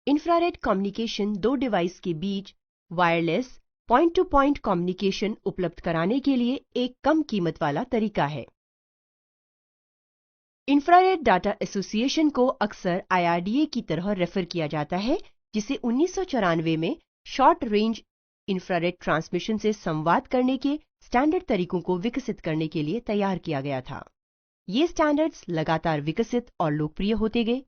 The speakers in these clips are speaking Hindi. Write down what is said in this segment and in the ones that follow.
इंफ्रारेड कम्युनिकेशन दो डिवाइस के बीच wireless point to point communication उपलब्ध कराने के लिए एक कम कीमत वाला तरीका है। इंफ्रारेड डाटा एसोसिएशन को अक्सर IRDA की तरह रेफर किया जाता है, जिसे 1994 में शॉर्ट रेंज इंफ्रारेड ट्रांसमिशन से संवाद करने के स्टैंडर्ड तरीकों को विकसित करने के लिए तैयार किया गया था। ये स्टैंडर्ड्स लगातार विकसित और लोकप्रिय होते गए।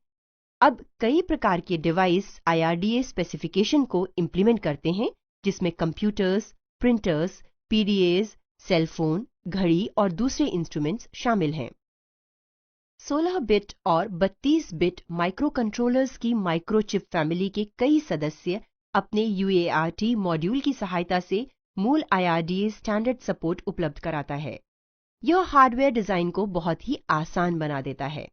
अब कई प्रकार के डिवाइस IRDA स्पेसिफिकेशन को इम्प्लीमेंट करते हैं, जिसमें कंप्यूटर्स, प्रिंटर्स, PDAs, सेलफोन, घड़ी और दूसरे इंस्ट्रूमेंट्स शामिल हैं। 16 बिट और 32 बिट माइक्रो कंट्रोलर्स की माइक्रोचिप फैमिली के कई सदस्य अपने UART मॉड्यूल की सहायता से मूल IRDA स्टैंडर्ड सपोर्ट उपलब्ध कराता है। यह हार्डवेयर डिजाइन को बहुत ही आसान बना देता है।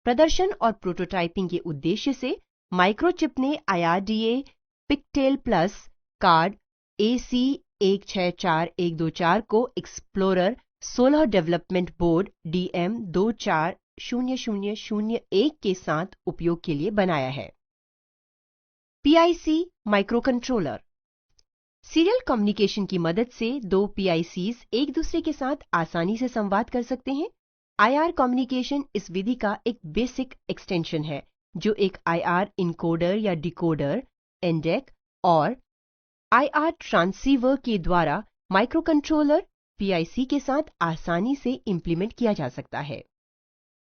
प्रदर्शन और प्रोटोटाइपिंग के उद्देश्य से माइक्रोचिप ने IRDA पिकटेल प्लस कार्ड AC164124 को एक्सप्लोरर 16 डेवलपमेंट बोर्ड DM240001 के साथ उपयोग के लिए बनाया है। PIC micro controller serial communication की मदद से दो PICs एक दूसरे के साथ आसानी से संवाद कर सकते हैं। IR कम्युनिकेशन इस विधि का एक बेसिक एक्सटेंशन है, जो एक IR इनकोडर या डिकोडर, एंडेक और IR ट्रांसीवर के द्वारा माइक्रोकंट्रोलर PIC के साथ आसानी से इंप्लीमेंट किया जा सकता है।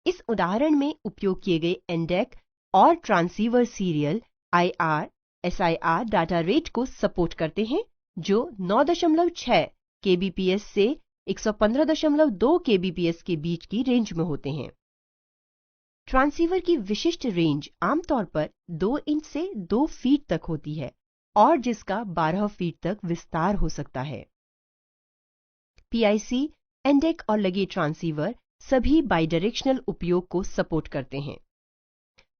इस उदाहरण में उपयोग किए गए एंडेक और transceiver serial IR SIR data rate को सपोर्ट करते हैं, जो 9.6 kbps से 115.2 kbps के बीच की रेंज में होते हैं। ट्रांसीवर की विशिष्ट रेंज आमतौर पर 2 इंच से 2 फीट तक होती है और जिसका 12 फीट तक विस्तार हो सकता है। PIC, एंडेक और लगे ट्रांसीवर सभी बाइडायरेक्शनल उपयोग को सपोर्ट करते हैं।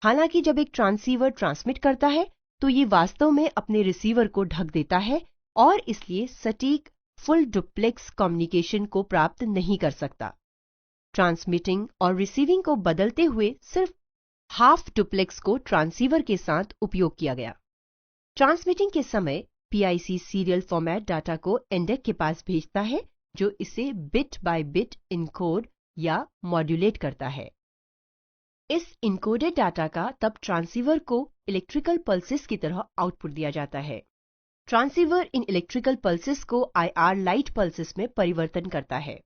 हालांकि जब एक ट्रांसीवर ट्रांसमिट करता है तो ये वास्तव में अपने रिसीवर को ढक देता है और इसलिए सटीक फुल डुप्लेक्स कम्युनिकेशन को प्राप्त नहीं कर सकता। ट्रांसमिटिंग और रिसीविंग को बदलते हुए सिर्फ हाफ डुप्लेक्स को ट्रांसीवर के साथ उपयोग किया गया। ट्रांसमिटिंग के समय PIC सीरियल फॉर्मेट डाटा को एंडेक के पास भेजता है, जो इसे बिट बाय बिट इनकोड या मॉड्यूलेट करता है। इस इनकोडेड डाटा का तब ट्रांसीवर को इलेक्ट्रिकल पल्सेस की तरह आउटपुट दिया जाता है। ट्रांसीवर इन इलेक्ट्रिकल पल्सेस को IR लाइट पल्सेस में परिवर्तन करता है।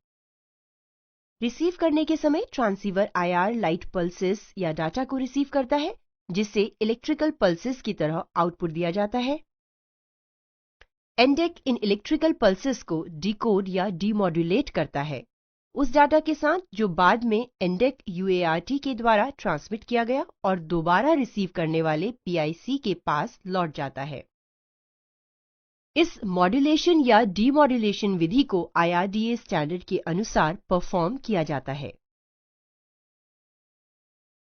रिसीव करने के समय ट्रांसीवर IR लाइट पल्सेस या डाटा को रिसीव करता है, जिसे इलेक्ट्रिकल पल्सेस की तरह आउटपुट दिया जाता है। एंडेक इन इलेक्ट्रिकल पल्सेस को डिकोड या डीमॉड्यूलेट करता है, उस डाटा के साथ जो बाद में एंडेक UART के द्वारा ट्रांसमिट किया गया और दोबारा रिसीव करने वाले PIC के पास लौट जाता है। इस मॉड्यूलेशन या डीमॉड्यूलेशन विधि को IRDA स्टैंडर्ड के अनुसार परफॉर्म किया जाता है।